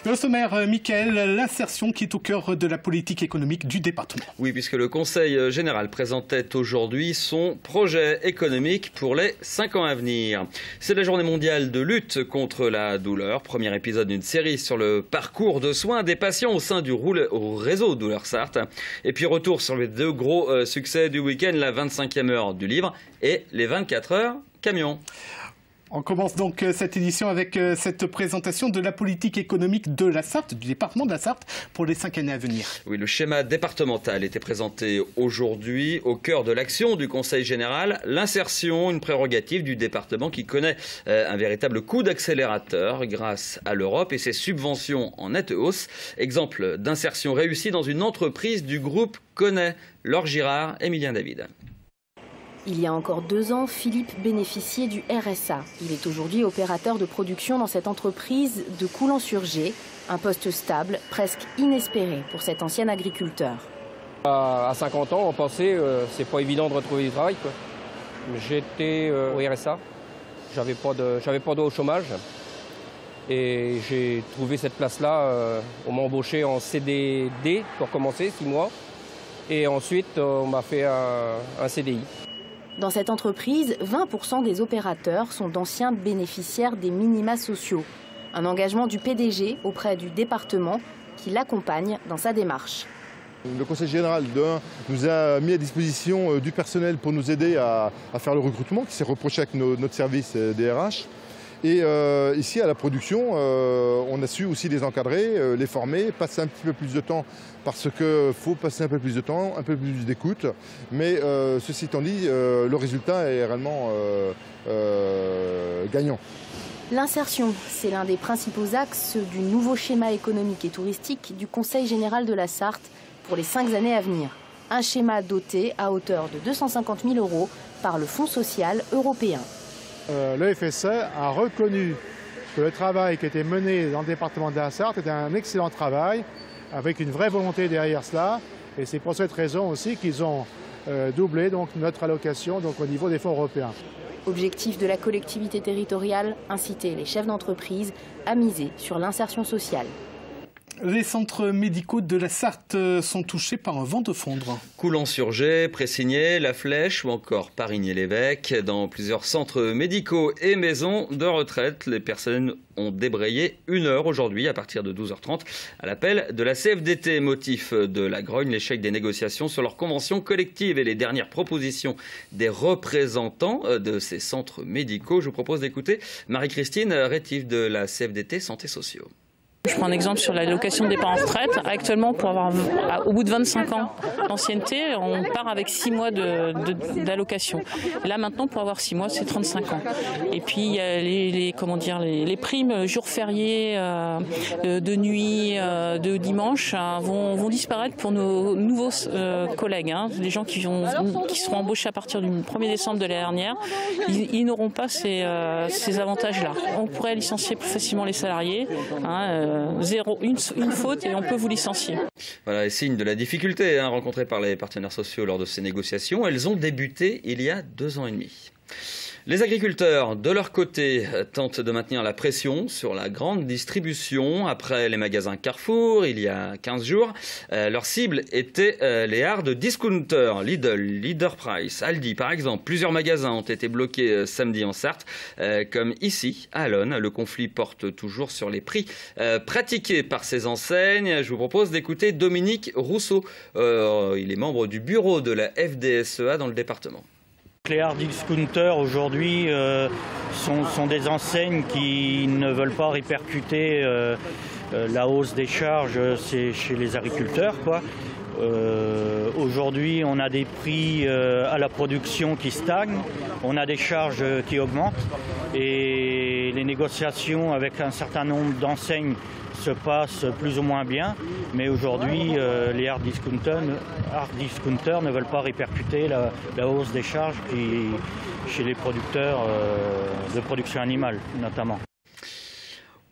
Au sommaire, Mickaël, l'insertion qui est au cœur de la politique économique du département. Oui, puisque le Conseil général présentait aujourd'hui son projet économique pour les 5 ans à venir. C'est la journée mondiale de lutte contre la douleur. Premier épisode d'une série sur le parcours de soins des patients au sein du réseau Douleur Sarthe. Et puis retour sur les deux gros succès du week-end, la 25e heure du livre et les 24 heures camion. On commence donc cette édition avec cette présentation de la politique économique de la Sarthe, du département de la Sarthe, pour les 5 années à venir. Oui, le schéma départemental était présenté aujourd'hui au cœur de l'action du Conseil général. L'insertion, une prérogative du département qui connaît un véritable coup d'accélérateur grâce à l'Europe et ses subventions en nette hausse. Exemple d'insertion réussie dans une entreprise du groupe Connaît. Laure Girard, Emilien David. Il y a encore 2 ans, Philippe bénéficiait du RSA. Il est aujourd'hui opérateur de production dans cette entreprise de Coulan-sur-Gé. Un poste stable, presque inespéré pour cet ancien agriculteur. À 50 ans, on pensait c'est pas évident de retrouver du travail. J'étais au RSA, j'avais pas de droit au chômage. Et j'ai trouvé cette place-là, on m'a embauché en CDD pour commencer, 6 mois. Et ensuite, on m'a fait un CDI. Dans cette entreprise, 20% des opérateurs sont d'anciens bénéficiaires des minima sociaux. Un engagement du PDG auprès du département qui l'accompagne dans sa démarche. Le Conseil général nous a mis à disposition du personnel pour nous aider à faire le recrutement qui s'est reproché avec notre service DRH. Et ici, à la production, on a su aussi les encadrer, les former, passer un petit peu plus de temps parce qu'il faut passer un peu plus de temps, un peu plus d'écoute. Mais ceci étant dit, le résultat est réellement gagnant. L'insertion, c'est l'un des principaux axes du nouveau schéma économique et touristique du Conseil général de la Sarthe pour les 5 années à venir. Un schéma doté à hauteur de 250 000 € par le Fonds social européen. Le FSE a reconnu que le travail qui était mené dans le département de la Sarthe était un excellent travail, avec une vraie volonté derrière cela. Et c'est pour cette raison aussi qu'ils ont doublé donc, notre allocation donc, au niveau des fonds européens. Objectif de la collectivité territoriale, inciter les chefs d'entreprise à miser sur l'insertion sociale. Les centres médicaux de la Sarthe sont touchés par un vent de fondre. Coulan-sur-Gé, Pressigné, La Flèche ou encore Parigné-l'Évêque. Dans plusieurs centres médicaux et maisons de retraite, les personnes ont débrayé 1 heure aujourd'hui à partir de 12h30 à l'appel de la CFDT. Motif de la grogne, l'échec des négociations sur leur convention collective et les dernières propositions des représentants de ces centres médicaux. Je vous propose d'écouter Marie-Christine Rétif de la CFDT Santé Sociaux. Je prends un exemple sur l'allocation de départ en retraite. Actuellement, pour avoir, au bout de 25 ans d'ancienneté, on part avec 6 mois d'allocation. Là, maintenant, pour avoir 6 mois, c'est 35 ans. Et puis, il y a les primes jours fériés, de nuit, de dimanche, vont disparaître pour nos nouveaux collègues. Les gens qui seront embauchés à partir du 1er décembre de l'année dernière, ils n'auront pas ces avantages-là. On pourrait licencier plus facilement les salariés. Une faute et on peut vous licencier. Voilà, signe de la difficulté rencontrée par les partenaires sociaux lors de ces négociations. Elles ont débuté il y a 2 ans et demi. Les agriculteurs, de leur côté, tentent de maintenir la pression sur la grande distribution. Après les magasins Carrefour, il y a 15 jours, leur cible était les hard discounters, Lidl, Leader Price, Aldi par exemple. Plusieurs magasins ont été bloqués samedi en Sarthe, comme ici à Allonne. Le conflit porte toujours sur les prix pratiqués par ces enseignes. Je vous propose d'écouter Dominique Rousseau. Il est membre du bureau de la FDSEA dans le département. Les hard discounters aujourd'hui sont des enseignes qui ne veulent pas répercuter la hausse des charges chez les agriculteurs, quoi. Aujourd'hui, on a des prix à la production qui stagnent, on a des charges qui augmentent et les négociations avec un certain nombre d'enseignes se passent plus ou moins bien, mais aujourd'hui, les hard discounters ne veulent pas répercuter la hausse des charges chez les producteurs de production animale, notamment.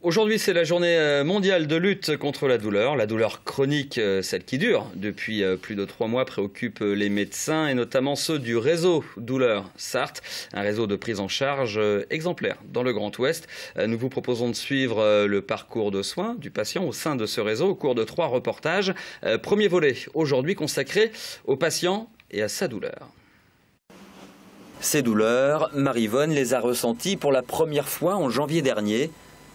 Aujourd'hui, c'est la journée mondiale de lutte contre la douleur chronique, celle qui dure depuis plus de 3 mois, préoccupe les médecins et notamment ceux du réseau Douleur Sarthe, un réseau de prise en charge exemplaire dans le Grand Ouest. Nous vous proposons de suivre le parcours de soins du patient au sein de ce réseau au cours de 3 reportages. Premier volet aujourd'hui consacré au patient et à sa douleur. Ces douleurs, Marie-Vonne les a ressenties pour la première fois en janvier dernier.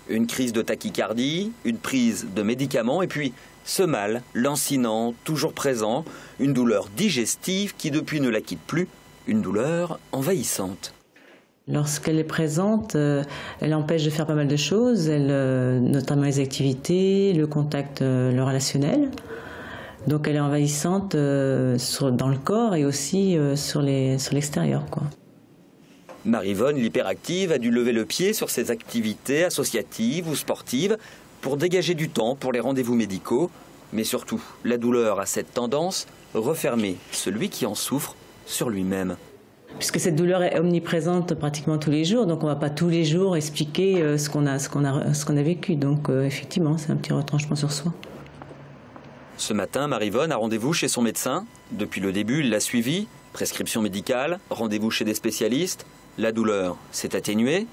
Une crise de tachycardie, une prise de médicaments et puis ce mal, lancinant, toujours présent, une douleur digestive qui depuis ne la quitte plus, une douleur envahissante. Lorsqu'elle est présente, elle empêche de faire pas mal de choses, notamment les activités, le contact, le relationnel. Donc elle est envahissante dans le corps et aussi sur l'extérieur, quoi. Marie-Vonne, l'hyperactive, a dû lever le pied sur ses activités associatives ou sportives pour dégager du temps pour les rendez-vous médicaux. Mais surtout, la douleur a cette tendance, refermer celui qui en souffre sur lui-même. Puisque cette douleur est omniprésente pratiquement tous les jours, donc on ne va pas tous les jours expliquer ce qu'on a vécu. Donc effectivement, c'est un petit retranchement sur soi. Ce matin, Marie-Vonne a rendez-vous chez son médecin. Depuis le début, il l'a suivi. Prescription médicale, rendez-vous chez des spécialistes. La douleur s'est atténuée.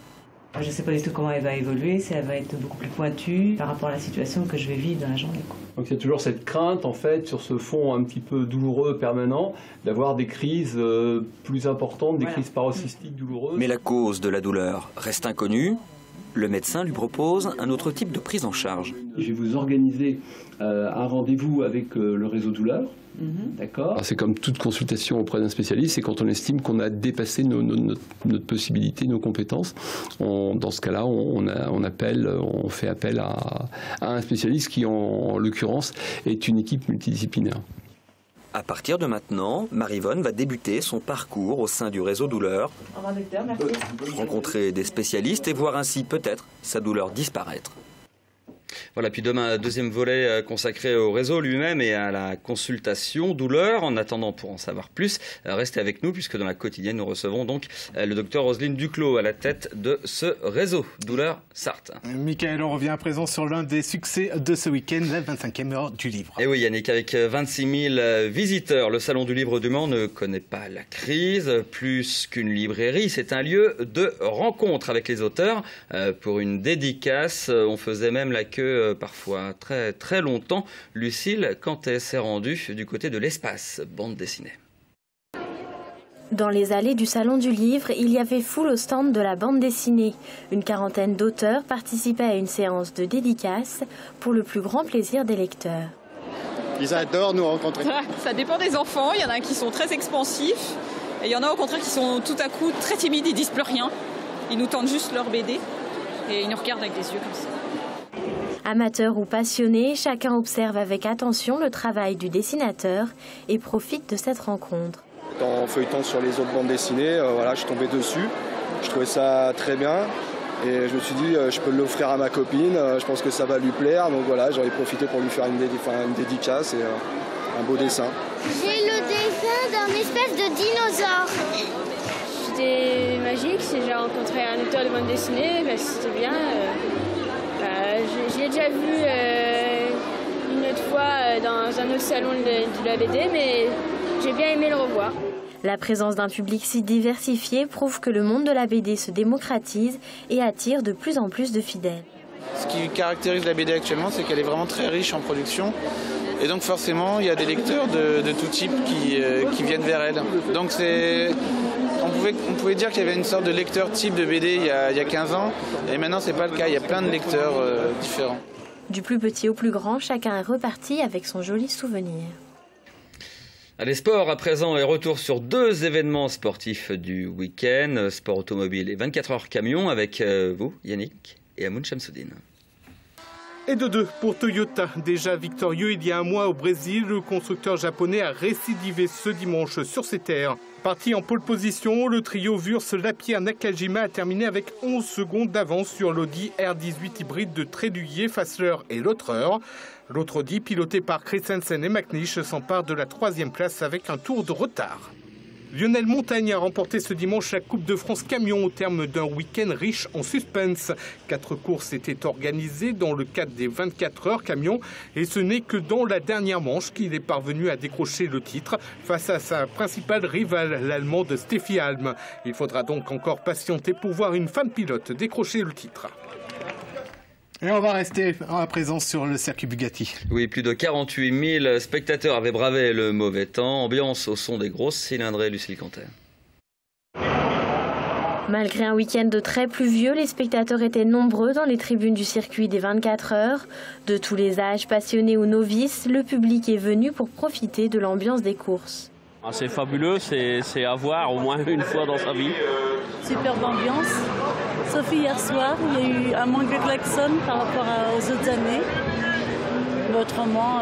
Je ne sais pas du tout comment elle va évoluer, si elle va être beaucoup plus pointue par rapport à la situation que je vais vivre dans la journée. Donc il y a toujours cette crainte, en fait, sur ce fond un petit peu douloureux, permanent, d'avoir des crises plus importantes, des crises parocystiques douloureuses. Mais la cause de la douleur reste inconnue. Le médecin lui propose un autre type de prise en charge. Je vais vous organiser un rendez-vous avec le réseau douleur. D'accord. C'est comme toute consultation auprès d'un spécialiste, c'est quand on estime qu'on a dépassé notre possibilité, nos compétences. Dans ce cas-là, on fait appel à un spécialiste qui, en l'occurrence, est une équipe multidisciplinaire. À partir de maintenant, Marie-Vonne va débuter son parcours au sein du réseau douleur. Rencontrer des spécialistes et voir ainsi peut-être sa douleur disparaître. Voilà, puis demain, deuxième volet consacré au réseau lui-même et à la consultation douleur. En attendant, pour en savoir plus, restez avec nous puisque dans la quotidienne, nous recevons donc le docteur Roselyne Duclos à la tête de ce réseau Douleur Sarthe. Michael, on revient à présent sur l'un des succès de ce week-end, la 25e heure du livre. Et oui, Yannick, avec 26 000 visiteurs, le Salon du Livre du Mans ne connaît pas la crise. Plus qu'une librairie, c'est un lieu de rencontre avec les auteurs. Pour une dédicace, on faisait même la queue parfois très très longtemps, Lucille, quand elle s'est rendue du côté de l'Espace bande dessinée. Dans les allées du Salon du Livre, il y avait foule au stand de la bande dessinée. Une quarantaine d'auteurs participaient à une séance de dédicaces pour le plus grand plaisir des lecteurs. Ils adorent nous rencontrer. Ça dépend des enfants, il y en a qui sont très expansifs et il y en a au contraire qui sont tout à coup très timides, ils disent plus rien. Ils nous tendent juste leur BD et ils nous regardent avec des yeux comme ça. Amateurs ou passionnés, chacun observe avec attention le travail du dessinateur et profite de cette rencontre. En feuilletant sur les autres bandes dessinées, je suis tombé dessus. Je trouvais ça très bien et je me suis dit je peux l'offrir à ma copine, je pense que ça va lui plaire. Donc voilà, j'en ai profité pour lui faire une dédicace et un beau dessin. J'ai le dessin d'un espèce de dinosaure. C'était magique, j'ai rencontré un auteur de bande dessinée, c'était bien. Je l'ai déjà vu une autre fois dans un autre salon de la BD, mais j'ai bien aimé le revoir. La présence d'un public si diversifié prouve que le monde de la BD se démocratise et attire de plus en plus de fidèles. Ce qui caractérise la BD actuellement, c'est qu'elle est vraiment très riche en production. Et donc forcément, il y a des lecteurs de tout type qui viennent vers elle. Donc on pouvait dire qu'il y avait une sorte de lecteur type de BD il y a 15 ans. Et maintenant, c'est pas le cas. Il y a plein de lecteurs différents. Du plus petit au plus grand, chacun est reparti avec son joli souvenir. Allez, sport à présent et retour sur 2 événements sportifs du week-end. Sport automobile et 24 heures camion avec vous, Yannick, et Amoun Chamsoudine. Et de 2 pour Toyota. Déjà victorieux il y a un mois au Brésil, le constructeur japonais a récidivé ce dimanche sur ses terres. Parti en pole position, le trio Wurz-Lapierre-Nakajima a terminé avec 11 secondes d'avance sur l'Audi R18 hybride de Tréduyer, Fassler et Lautreur. L'autre Audi, piloté par Christensen et McNish, s'empare de la 3e place avec un tour de retard. Lionel Montagne a remporté ce dimanche la Coupe de France Camion au terme d'un week-end riche en suspense. 4 courses étaient organisées dans le cadre des 24 heures camion et ce n'est que dans la dernière manche qu'il est parvenu à décrocher le titre face à sa principale rivale, l'Allemande Steffi Halm. Il faudra donc encore patienter pour voir une femme pilote décrocher le titre. Et on va rester à présent sur le circuit Bugatti. Oui, plus de 48 000 spectateurs avaient bravé le mauvais temps. Ambiance au son des grosses cylindrées, Lucille Canter. Malgré un week-end très pluvieux, les spectateurs étaient nombreux dans les tribunes du circuit des 24 heures. De tous les âges, passionnés ou novices, le public est venu pour profiter de l'ambiance des courses. C'est fabuleux, c'est à voir au moins une fois dans sa vie. Superbe ambiance. Sauf hier soir, il y a eu un manque de klaxon par rapport aux autres années. Mais autrement,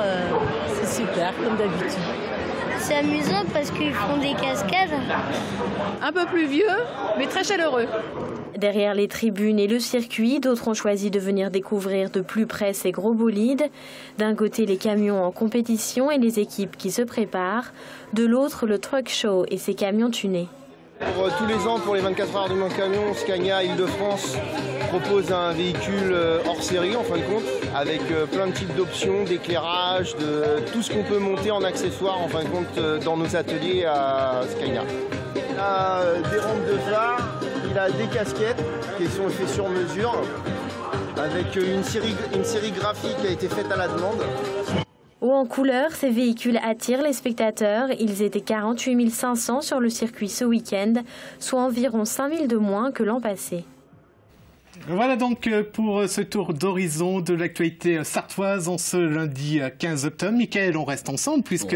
c'est super, comme d'habitude. C'est amusant parce qu'ils font des cascades. Un peu plus vieux, mais très chaleureux. Derrière les tribunes et le circuit, d'autres ont choisi de venir découvrir de plus près ces gros bolides. D'un côté, les camions en compétition et les équipes qui se préparent. De l'autre, le truck show et ses camions tunés. Pour tous les ans, pour les 24 heures du Mans Camion, Scania Île-de-France propose un véhicule hors série en fin de compte, avec plein de types d'options, d'éclairage, de tout ce qu'on peut monter en accessoires en fin de compte dans nos ateliers à Scania. Il a des rampes de phare, il a des casquettes qui sont faites sur mesure, avec une série graphique qui a été faite à la demande. Haut en couleur, ces véhicules attirent les spectateurs. Ils étaient 48 500 sur le circuit ce week-end, soit environ 5 000 de moins que l'an passé. Voilà donc pour ce tour d'horizon de l'actualité sartoise en ce lundi 15 octobre. Mickaël, on reste ensemble puisque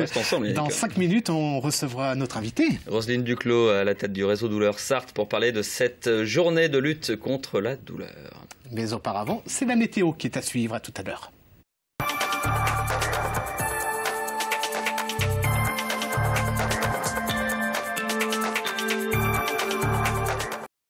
dans 5 minutes, on recevra notre invité. Roselyne Duclos à la tête du réseau Douleur Sarthe pour parler de cette journée de lutte contre la douleur. Mais auparavant, c'est la météo qui est à suivre. À tout à l'heure.